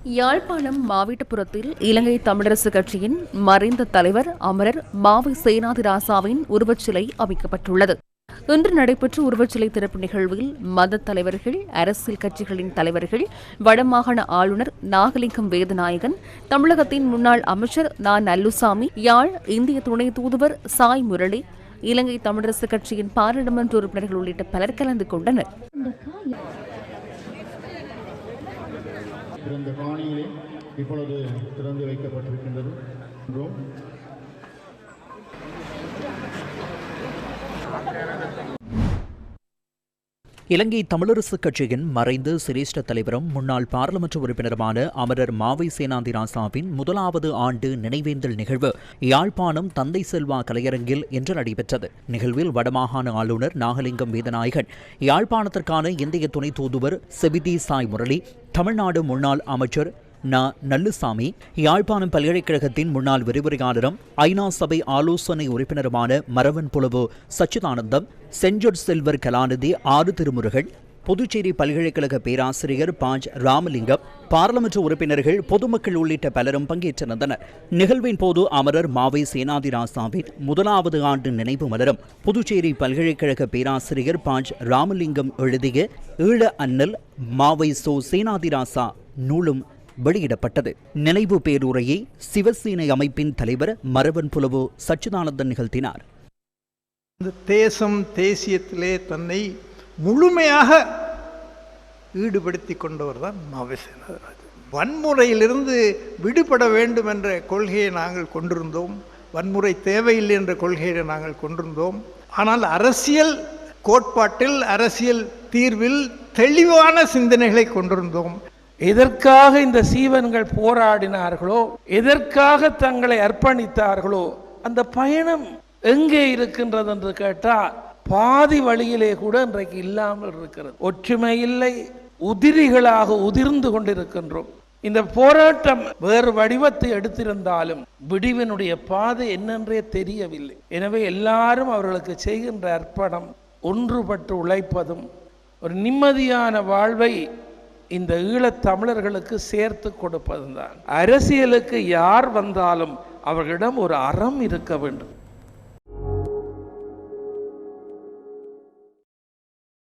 யாழ்ப்பாணம் மாவட்டபுரத்தில் இலங்கை தமிழரசு கட்சியின் மறைந்த தலைவர் அமரர் மாவை சேனாதிராசாவின் உருவச்சிலை அமைக்கப்பட்டுள்ளது. இன்று நடைபெற்ற உருவச்சிலை திறப்பு நிகழ்வில் மத தலைவர்கள், அரசியல் கட்சிகளின் தலைவர்கள், வடமாகாண ஆளுநர் நாகலிங்கம் வேதநாயகன், தமிழகத்தின் முன்னாள் அமைச்சர் நா. நல்லுசாமி, யாழ் இந்திய துணை தூதுவர் சாய் முரளி, இலங்கை தமிழரசு கட்சியின் பாராளுமன்ற உறுப்பினர்கள் உள்ளிட்ட பலர் கலந்து கொண்டனர். இந்த பாணியிலே இப்பொழுது திறந்து வைக்கப்பட்டிருக்கின்றது. இலங்கை தமிழரசு கட்சியின் மறைந்த சிரேஷ்ட தலைவரும் முன்னாள் பாராளுமன்ற உறுப்பினருமான அமரர் மாவை சேனாதிராசாவின் முதலாவது ஆண்டு நினைவேந்தல் நிகழ்வு யாழ்ப்பாணம் தந்தை செல்வா கலையரங்கில் இன்று நடைபெற்றது. நிகழ்வில் வடமாகாண ஆளுநர் நாகலிங்கம் வேதநாயகன், யாழ்ப்பாணத்திற்கான இந்திய துணை தூதுவர் செபிதி சாய் முரளி, தமிழ்நாடு முன்னாள் அமைச்சர் ந. நல்லுசாமி, யாழ்ப்பாணம் பல்கலைக்கழகத்தின் முன்னாள் விரிவுரையாளரும் ஐநா சபை ஆலோசனை உறுப்பினருமான மரவன் புலவு சச்சிதானந்தம், செஞ்சொற் செல்வர் கலாநிதி ஆறு திருமுருகன், புதுச்சேரி பல்கலைக்கழக பேராசிரியர் பாஜ் ராமலிங்கம், பாராளுமன்ற உறுப்பினர்கள், பொதுமக்கள் உள்ளிட்ட பலரும் பங்கேற்றிருந்தனர். நிகழ்வின் போது அமரர் மாவை சேனாதிராசாவின் முதலாவது ஆண்டு நினைவு மலரும் புதுச்சேரி பல்கலைக்கழக பேராசிரியர் பாஜ் ராமலிங்கம் எழுதிய ஈழ அண்ணல் மாவை சோ சேனாதிராசா நூலும் வெளியிடப்பட்டது. நினைவு பேருரையை சிவசேனை அமைப்பின் தலைவர் மரவன் புலவு சச்சிதானந்தன் நிகழ்த்தினார். இந்த தேசம் தேசியத்திலே தன்னை முழுமையாக ஈடுபடுத்தி கொண்டவர் தான் மாவை சேனாதிராசா. வன்முறையிலிருந்து விடுபட வேண்டும் என்ற கொள்கையை நாங்கள் கொண்டிருந்தோம். வன்முறை தேவையில்லை என்ற கொள்கையை நாங்கள் கொண்டிருந்தோம். ஆனால் அரசியல் கோட்பாட்டில், அரசியல் தீர்வில் தெளிவான சிந்தனைகளை கொண்டிருந்தோம். எதற்காக இந்த சீவன்கள் போராடினார்களோ, எதற்காக தங்களை அர்ப்பணித்தார்களோ, அந்த பயணம் எங்கே இருக்கின்றது என்று கேட்டால் பாதி வழியிலே கூட இன்றைக்கு இல்லாமல் இருக்கிறது. ஒற்றுமை இல்லை, உதிரிகளாக உதிர்ந்து கொண்டிருக்கின்றோம். இந்த போராட்டம் வேறு வடிவத்தை எடுத்திருந்தாலும் விடிவினுடைய பாதை என்னென்றே தெரியவில்லை. எனவே எல்லாரும் அவர்களுக்கு செய்கின்ற அர்ப்பணம், ஒன்றுபட்டு உழைப்பதும், ஒரு நிம்மதியான வாழ்வை இந்த ஈழத் தமிழர்களுக்கு சேர்த்து கொடுப்பதுதான். அரசியலுக்கு யார் வந்தாலும் அவர்களிடம் ஒரு அறம் இருக்க வேண்டும்.